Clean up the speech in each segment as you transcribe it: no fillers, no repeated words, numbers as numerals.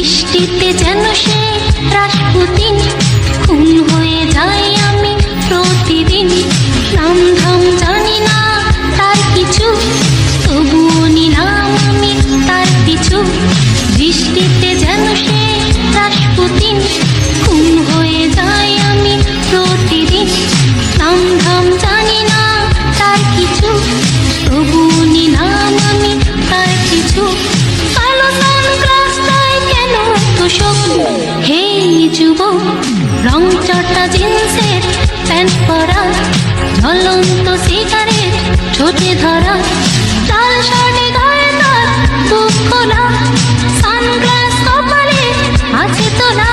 বৃষ্টিতে যেন সে রাসপুতিন, খুন হয়ে যাই আমি প্রতিদিন। নাম ধাম জানি না তার কিছু, তবুও নিলাম আমি তার পিছু। বৃষ্টিতে যেন সে রাসপুতিন, খুন হয়ে যাই আমি প্রতিদিন। নাম ধাম জানি না তার কিছু, তবুও নিলাম আমি তার পিছু। কালো সানগ্লাসটায় কেন এত শোক? হে যুবক, রং চটা জিন্সের প্যান্ট পরা, ঝলন্ত সিগারেট ঠোঁটে ধরা, লাল শাড়ি গায়ে তার বুক খোলা, সানগ্লাস কপালে আছে তোলা।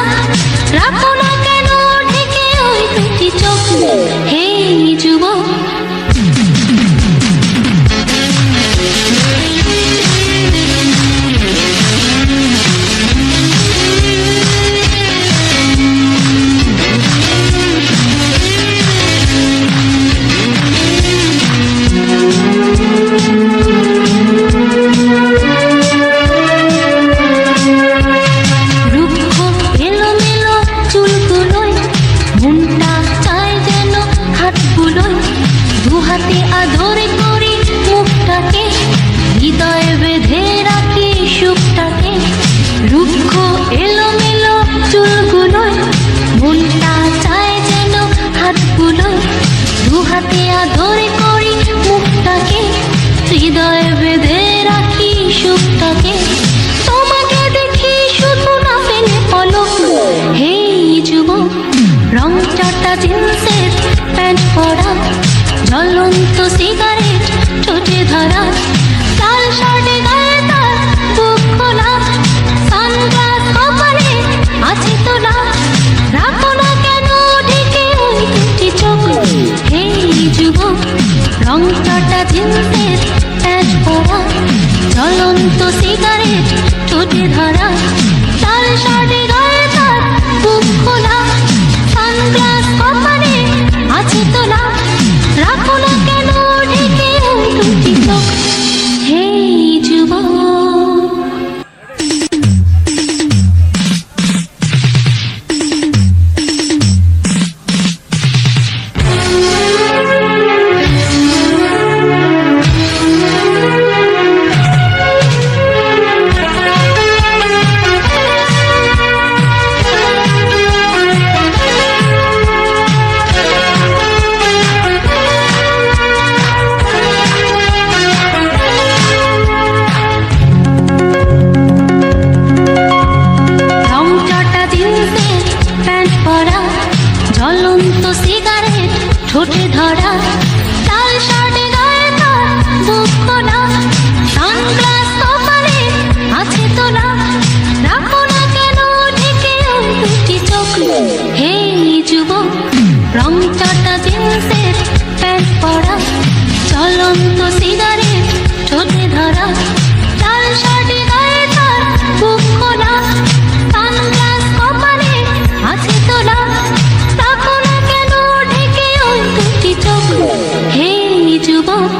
রাখো না কেন ঢেকে ওই দুটি চোখ? হে যুবক, হাতে আদর করি মুখটাকে, হৃদয়ে বেঁধে রাখি সুখটাকে। রুক্ষ এলোমেলো চুলগুলোয়, মনটা চায় যেন হাতগুলোয়। দু হাতে আদর করি মুখটাকে, হৃদয়ে বেঁধে রাখি সুখটাকে। তোমাকে দেখি শুধু না ফেলে পলক। হে যুবক, রং চটা জিন্সের প্যান্ট পরা, ঝলন্ত সিগারেট ঠোঁটে ধরা, লাল শাড়ি গায়ে তার বুক খোলা, সানগ্লাস কপালে আছে তোলা। রাখো না কেন ঢেকে ওই দুটি চোখ? হে যুবক, রং চটা জিন্সের প্যান্ট পরা, ঝলন্ত সিগারেট ঠোঁটে ধরা, লাল শাড়ি গায়ে তার বুক খোলা, সানগ্লাস কপালে আছে তোলা। রাখো না কেন ঢেকে ওই দুটি চোখ? হে যুবক, ঝলন্ত সিগারেট ঠোঁটে ধরা, লাল শাড়ি গায়ে তার বুক খোলা, সানগ্লাস কপালে আছে তোলা। রাখো না কেন ঢেকে ওই দুটি চোখ? হে যুবক, রং চটা জিন্সের প্যান্ট পরা, ঝলন্ত সিগারেট ঠোঁটে ধরা, লাল শাড়ি গায়ে তার বুক খোলা, সানগ্লাস কপালে আছে তোলা। হে যুবক,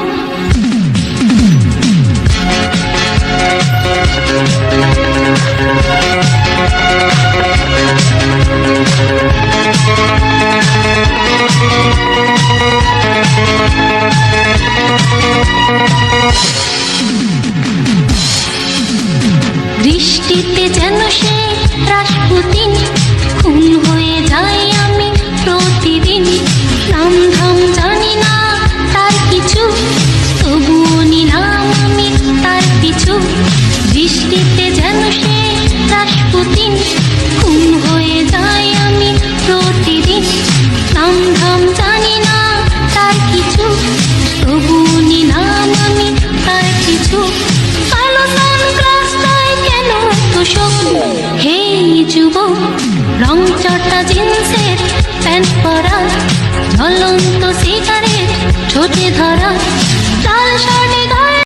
বৃষ্টিতে যেন সে রাসপুতিন, খুন হয়ে যাই আমি প্রতিদিন। নাম ধাম জানি না তার কিছু, তবুও নিলাম আমি তার পিছু। বৃষ্টিতে যেন সে রাসপুতিন, খুন হয়ে যাই আমি প্রতিদিন। নাম ধাম জানি না তার কিছু, তবুও নিলাম আমি তার পিছু। কালো সানগ্লাসটায় কেন এত শোক? হে যুবক, রং চটা জিন্সের প্যান্ট পরা, ঝলন্ত সিগারেট